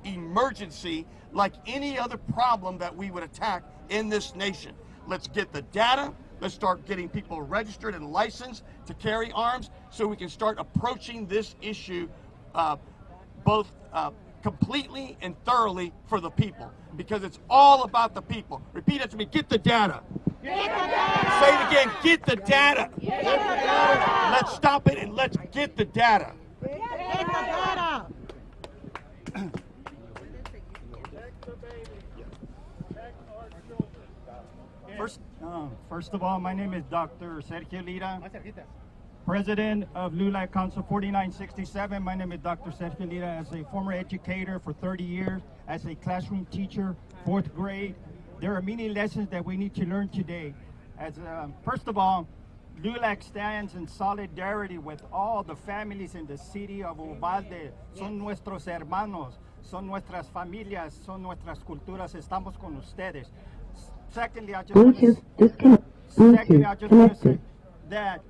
emergency like any other problem that we would attack in this nation. Let's get the data. Let's start getting people registered and licensed to carry arms so we can start approaching this issue both completely and thoroughly for the people, because it's all about the people. Repeat it to me, get the data. Get the data. Say it again, get the data. Get the data. Let's stop it and let's get the data. Get the data. First of all, my name is Dr. Sergio Lira, President of LULAC Council 4967. My name is Dr. Sergio Lira. As a former educator for 30 years, as a classroom teacher, 4th grade, there are many lessons that we need to learn today. First of all, LULAC stands in solidarity with all the families in the city of Uvalde. Son nuestros hermanos, son nuestras familias, son nuestras culturas. Estamos con ustedes. Secondly, I just want to say that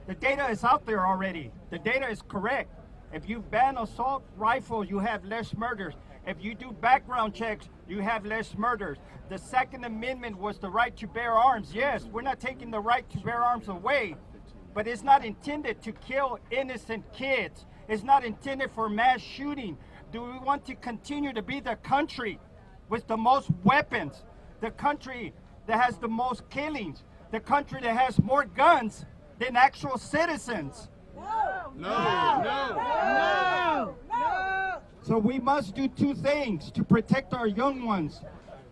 the data is out there already. The data is correct. If you ban assault rifles, you have less murders. If you do background checks, you have less murders. The Second Amendment was the right to bear arms. Yes, we're not taking the right to bear arms away, but it's not intended to kill innocent kids. It's not intended for mass shooting. Do we want to continue to be the country with the most weapons, the country that has the most killings, the country that has more guns than actual citizens? No. So we must do two things to protect our young ones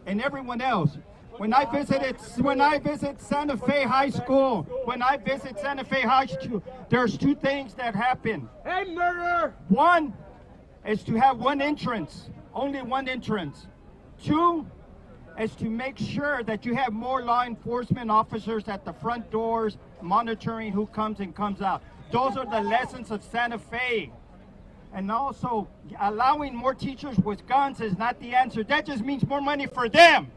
and everyone else. When I visit Santa Fe High School, there's two things that happen. Hey, murderer! One is to have one entrance, only one entrance. Two is to make sure that you have more law enforcement officers at the front doors monitoring who comes and comes out. Those are the lessons of Santa Fe. And also, allowing more teachers with guns is not the answer. That just means more money for them.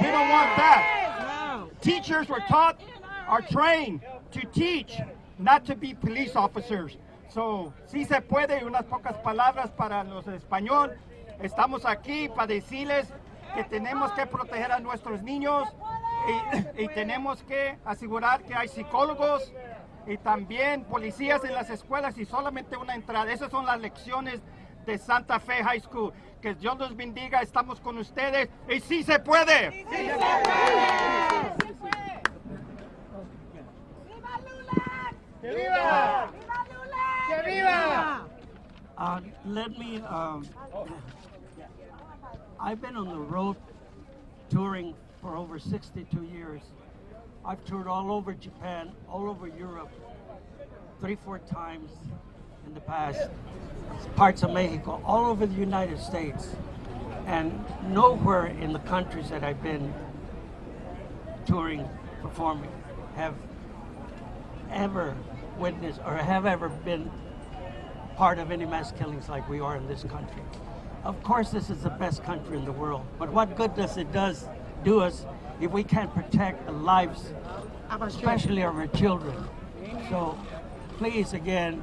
We don't want that. Teachers are trained to teach, not to be police officers. So, sí se puede, unas pocas palabras para los español. Estamos aquí para decirles que tenemos que proteger a nuestros niños y tenemos que asegurar que hay psicólogos y también policías en las escuelas y solamente una entrada. Esas son las lecciones de Santa Fe High School. Que Dios los bendiga, estamos con ustedes y sí se puede. ¡Sí se puede! ¡Viva Lula! ¡Que viva! ¡Viva Lula! ¡Que viva! I've been on the road touring for over 62 years. I've toured all over Japan, all over Europe, 3-4 times in the past, parts of Mexico, all over the United States. And nowhere in the countries that I've been touring, performing, have ever witnessed or have ever been part of any mass killings like we are in this country. Of course, this is the best country in the world, but what good does it do us if we can't protect the lives, especially of our children? So please, again,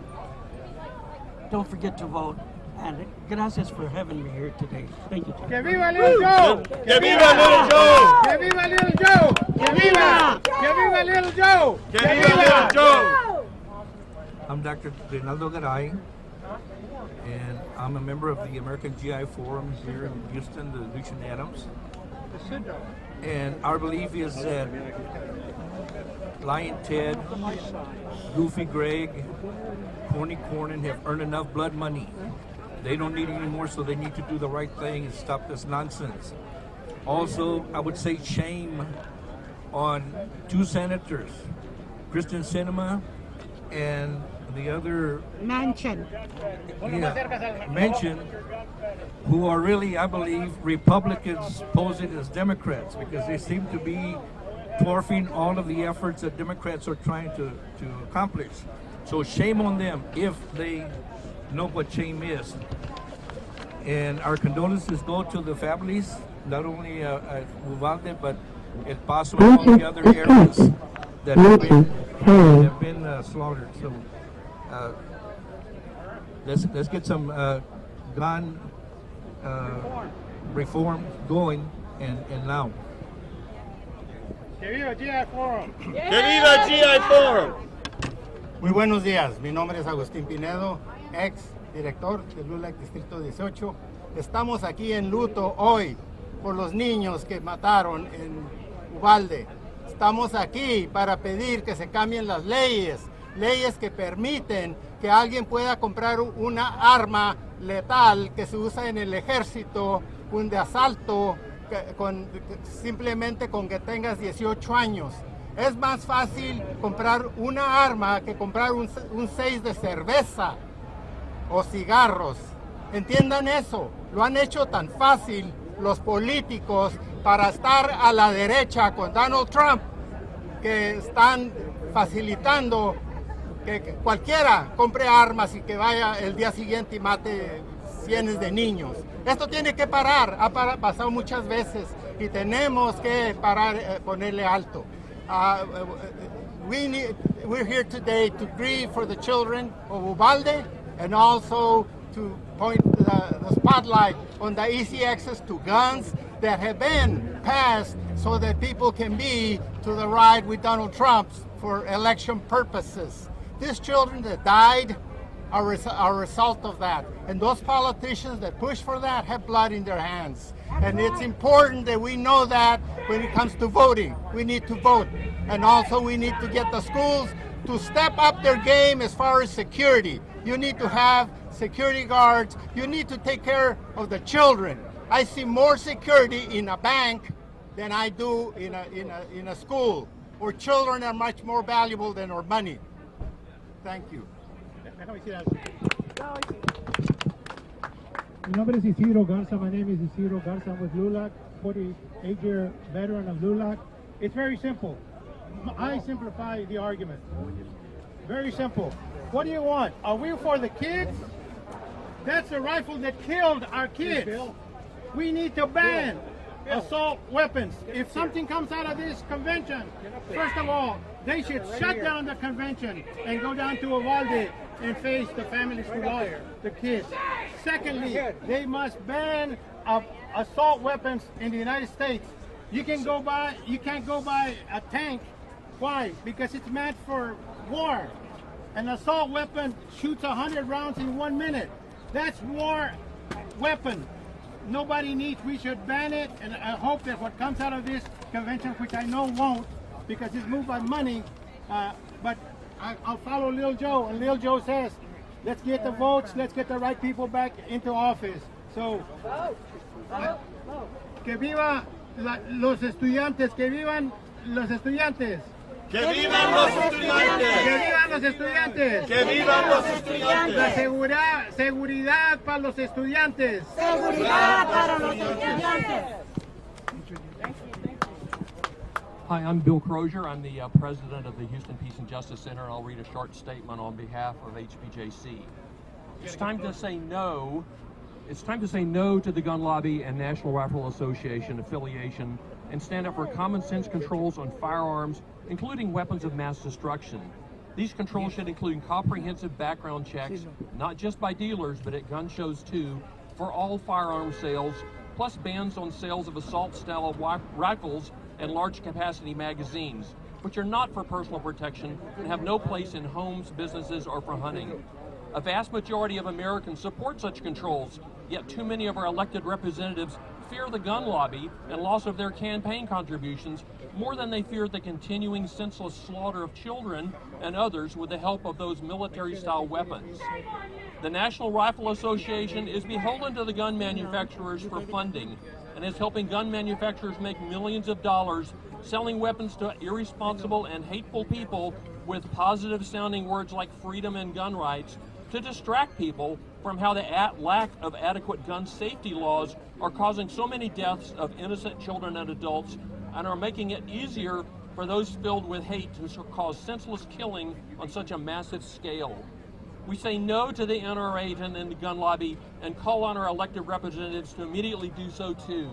don't forget to vote. And gracias for having me here today. Thank you. ¡Que viva Little Joe! ¡Que viva Little Joe! ¡Que viva Little Joe! ¡Que viva! ¡Que viva Little Joe! ¡Que viva Little Joe! I'm Dr. Rinaldo Garay, and I'm a member of the American GI Forum here in Houston, the Lucian Adams. And our belief is that Lion Ted, Goofy Greg, Corny Cornyn have earned enough blood money. They don't need any more, so they need to do the right thing and stop this nonsense. Also, I would say shame on 2 senators, Kristen Sinema and the other Manchin, who are really, I believe, Republicans posing as Democrats, because they seem to be dwarfing all of the efforts that Democrats are trying to accomplish. So shame on them if they know what shame is. And our condolences go to the families, not only at Uvalde, but El Paso and all the other areas that have been slaughtered. So let's get some gun reform going and now. Que viva GI Forum. Que viva GI Forum. Muy buenos días, mi nombre es Agustín Pinedo, ex director del LULAC Distrito 18. Estamos aquí en luto hoy por los niños que mataron en Uvalde. Estamos aquí para pedir que se cambien las leyes que permiten que alguien pueda comprar una arma letal que se usa en el ejército, un de asalto, simplemente con que tengas 18 años. Es más fácil comprar una arma que comprar un 6 de cerveza o cigarros. Entiendan eso. Lo han hecho tan fácil los políticos para estar a la derecha con Donald Trump, que están facilitando que cualquiera compre armas y que vaya el día siguiente y mate cientos de niños. Esto tiene que parar. Ha pasado muchas veces y tenemos que parar, ponerle alto. We're here today to grieve for the children of Uvalde and also to point the spotlight on the easy access to guns that have been passed so that people can be to the right with Donald Trump for election purposes. These children that died are a result of that. And those politicians that push for that have blood in their hands. And it's important that we know that when it comes to voting. We need to vote. And also we need to get the schools to step up their game as far as security. You need to have security guards. You need to take care of the children. I see more security in a bank than I do in a school, where children are much more valuable than our money. Thank you. Mi nombre es Isidro Garza. My name is Isidro Garza. I'm with LULAC, 48-year veteran of LULAC. It's very simple. I simplify the argument. Very simple. What do you want? Are we for the kids? That's the rifle that killed our kids. We need to ban assault weapons. If something comes out of this convention, first of all, they should shut down the convention and go down to Uvalde and face the families who lost the kids. Secondly, they must ban assault weapons in the United States. You can't go buy a tank. Why? Because it's meant for war. An assault weapon shoots 100 rounds in 1 minute. That's war weapon. Nobody needs. We should ban it, and I hope that what comes out of this convention, which I know won't, because it's moved by money, but I'll follow Lil Joe, and Lil Joe says, let's get the votes, let's get the right people back into office. So, que viva los estudiantes, que vivan los estudiantes. Que vivan los estudiantes. Que vivan los estudiantes. Que vivan los estudiantes. La seguridad para los estudiantes. Seguridad para los estudiantes. Hi, I'm Bill Crozier. I'm the president of the Houston Peace and Justice Center, and I'll read a short statement on behalf of HPJC. It's time to say no. It's time to say no to the gun lobby and National Rifle Association affiliation and stand up for common sense controls on firearms, including weapons of mass destruction. These controls should include comprehensive background checks, not just by dealers, but at gun shows too, for all firearm sales, plus bans on sales of assault-style rifles and large-capacity magazines, which are not for personal protection and have no place in homes, businesses, or for hunting. A vast majority of Americans support such controls, yet too many of our elected representatives fear the gun lobby and loss of their campaign contributions more than they fear the continuing senseless slaughter of children and others with the help of those military-style weapons. The National Rifle Association is beholden to the gun manufacturers for funding and is helping gun manufacturers make millions of dollars selling weapons to irresponsible and hateful people with positive-sounding words like freedom and gun rights to distract people from how the lack of adequate gun safety laws are causing so many deaths of innocent children and adults and are making it easier for those filled with hate to cause senseless killing on such a massive scale. We say no to the NRA and the gun lobby and call on our elected representatives to immediately do so too.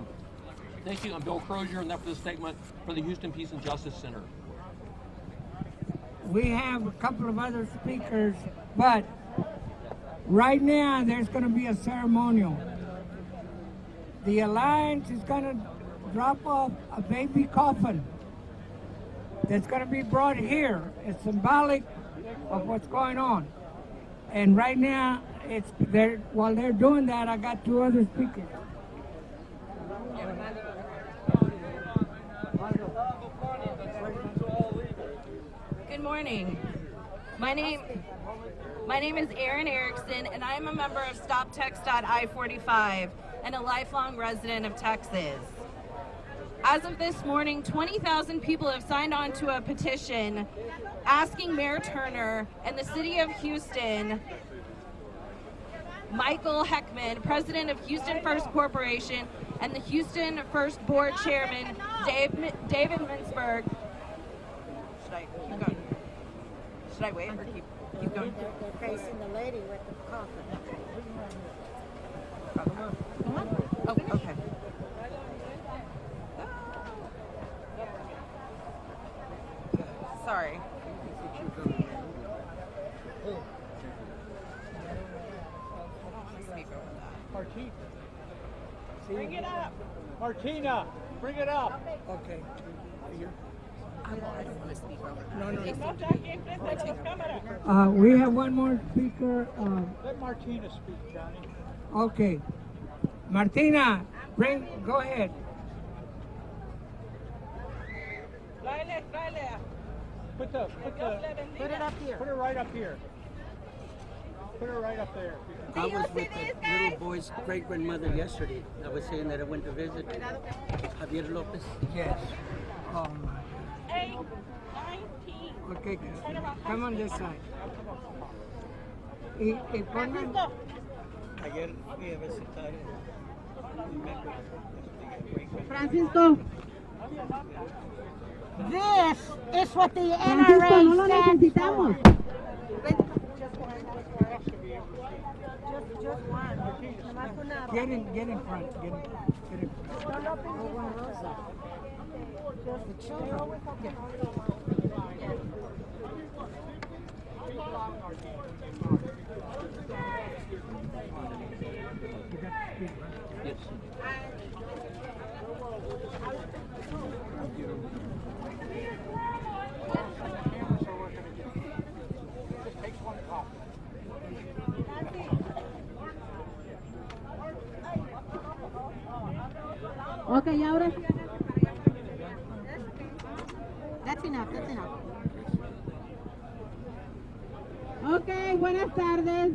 Thank you. I'm Bill Crozier, and that's the statement for the Houston Peace and Justice Center. We have a couple of other speakers, but Right now, there's going to be a ceremonial. The Alliance is going to drop off a baby coffin that's going to be brought here. It's symbolic of what's going on. And right now, while they're doing that, I got two other speakers. Good morning. My name is Erin Erickson, and I am a member of StopTex.I-45 and a lifelong resident of Texas. As of this morning, 20,000 people have signed on to a petition asking Mayor Turner and the City of Houston, Michael Heckman, President of Houston First Corporation, and the Houston First Board Chairman, David Mintzberg. Should I keep going? Should I wait or keep going? They're facing the lady with the coffin. Come on. Oh, okay. Sorry. Martina. Bring it up. Martina, bring it up. Okay. I don't want to speak over. No. We have one more speaker. Let Martina speak, Johnny. Okay. Martina, go ahead. Put it up here. Put her right up here. Put her right up there. I was with the little boy's great-grandmother yesterday. I was saying that I went to visit Javier Lopez. Yes. Oh my. Okay, come on this side. Ayer fui a visitar Francisco, this is what the NRA stands for. Just one. Get in front. Just the children. Yes. Okay, ahora sí. That's enough. Ok, buenas tardes.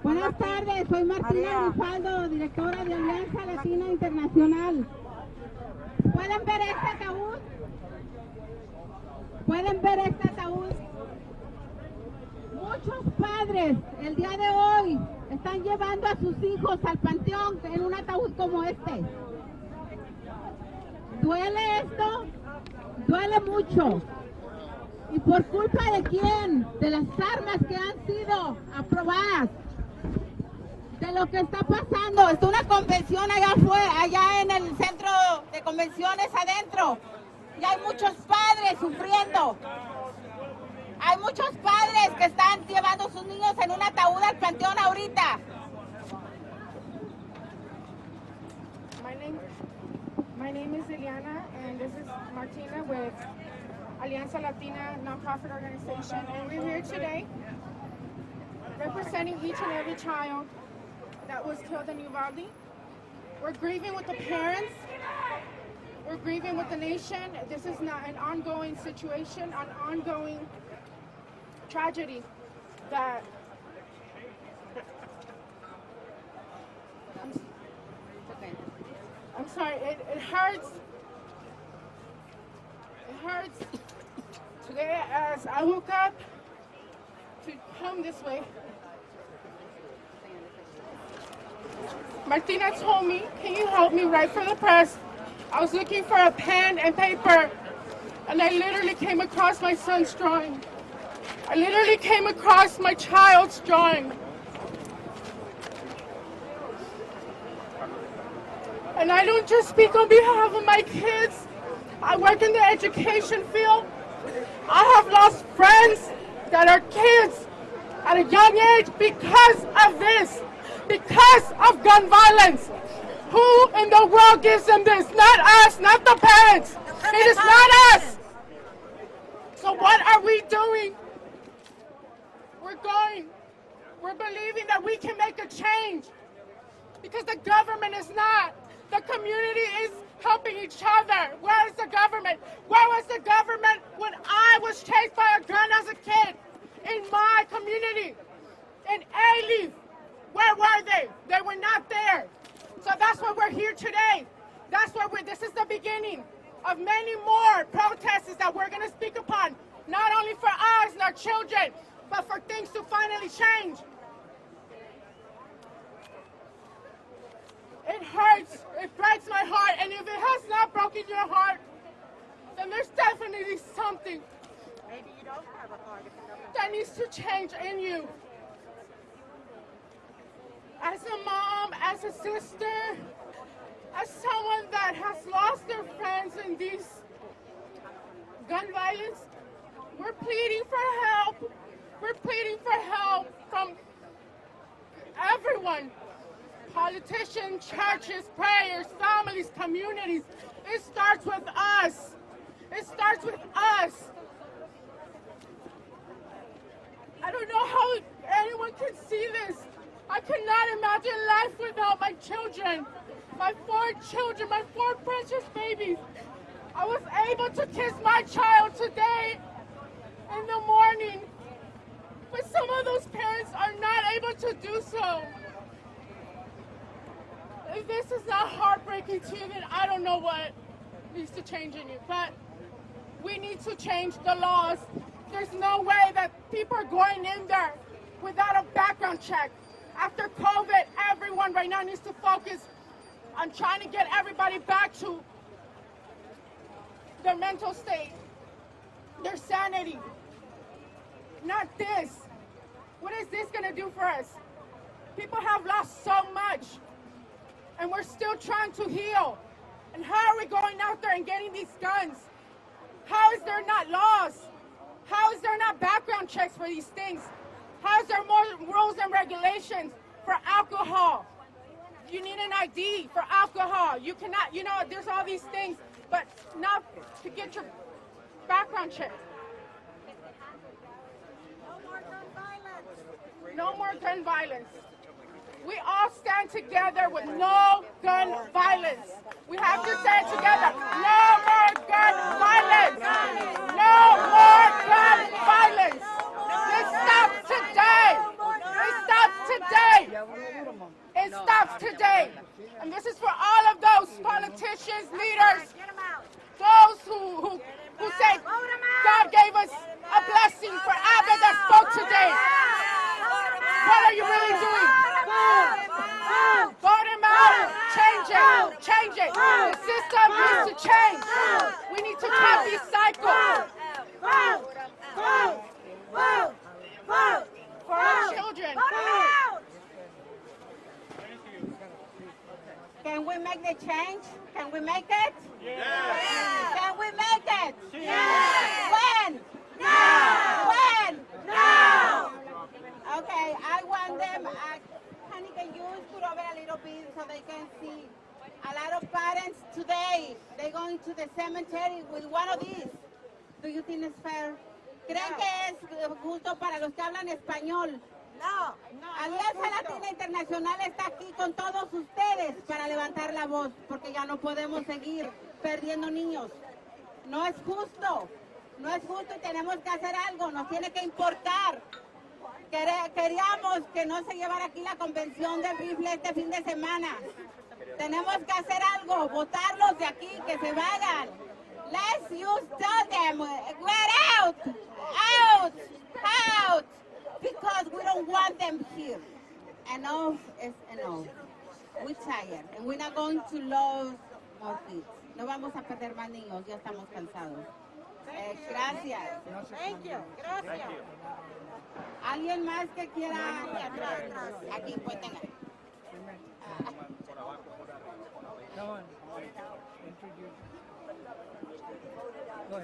Buenas tardes, soy Martina Uvalde, directora de Alianza Latina Internacional. ¿Pueden ver este ataúd? ¿Pueden ver este ataúd? Muchos padres el día de hoy están llevando a sus hijos al panteón en un ataúd como este. ¿Duele esto? Duele mucho. ¿Y por culpa de quién? De las armas que han sido aprobadas. De lo que está pasando. Está una convención allá afuera, allá en el centro de convenciones adentro. Y hay muchos padres sufriendo. Hay muchos padres que están llevando a sus niños en un ataúd al panteón ahorita. My name is Ileana, and this is Martina with Alianza Latina nonprofit organization, and we're here today representing each and every child that was killed in Uvalde. We're grieving with the parents. We're grieving with the nation. This is not an ongoing situation, an ongoing tragedy that I'm sorry, it hurts. It hurts. Today, as I woke up to come this way, Martina told me, can you help me write for the press? I was looking for a pen and paper, and I literally came across my son's drawing. I literally came across my child's drawing. And I don't just speak on behalf of my kids. I work in the education field. I have lost friends that are kids at a young age because of this, because of gun violence. Who in the world gives them this? Not us, not the parents. It is not us. So what are we doing? We're believing that we can make a change because the government is not. The community is helping each other. Where is the government? Where was the government when I was chased by a gun as a kid in my community? In A-Leaf, where were they? They were not there. So that's why we're here today. This is the beginning of many more protests that we're going to speak upon, not only for us and our children, but for things to finally change. It hurts, it breaks my heart, and if it has not broken your heart, then there's definitely something that needs to change in you. As a mom, as a sister, as someone that has lost their friends in these gun violence, we're pleading for help. We're pleading for help from everyone. Politicians, churches, prayers, families, communities. It starts with us. It starts with us. I don't know how anyone can see this. I cannot imagine life without my children. My 4 children, my 4 precious babies. I was able to kiss my child today in the morning, but some of those parents are not able to do so. If this is not heartbreaking to you, then I don't know what needs to change in you. But we need to change the laws. There's no way that people are going in there without a background check. After COVID, everyone right now needs to focus on trying to get everybody back to their mental state, their sanity. Not this. What is this going to do for us? People have lost so much, and we're still trying to heal. And how are we going out there and getting these guns? How is there not laws? How is there not background checks for these things? How is there more rules and regulations for alcohol? You need an ID for alcohol. You cannot, there's all these things, but not to get your background check. No more gun violence. We all stand together with no gun violence. We have to stand together. No more gun violence. No more gun violence. It stops today. It stops today. It stops today. And this is for all of those politicians, leaders, those who say God gave us a blessing for Abba that spoke today. What are you really doing? Vote him out. Change it. Change it. The system needs to change. We need to cut these cycles. For our children. Can we make the change? Can we make it? Yes. Can we make it? Yes. When? Now. When? Now. Okay, I want them, honey, can you scoot over a little bit so they can see? A lot of parents today, they're going to the cemetery with one of these. Do you think it's fair? ¿Creen que es justo para los que hablan español? No. Alianza Latina Internacional está aquí con todos ustedes para levantar la voz, porque ya no podemos seguir perdiendo niños. No es justo. No es justo y tenemos que hacer algo. Nos tiene que importar. Queríamos que no se llevara aquí la convención del rifle este fin de semana. Tenemos que hacer algo, votarlos de aquí, que se vayan. Let's tell them, we're out, out, out, because we don't want them here. Enough is enough. We're tired, and we're not going to lose more kids. No vamos a perder más niños, ya estamos cansados. Gracias. Thank you. Gracias. ¿Alguien más que quiera? Aquí, pues tenga. Come on. Introduce.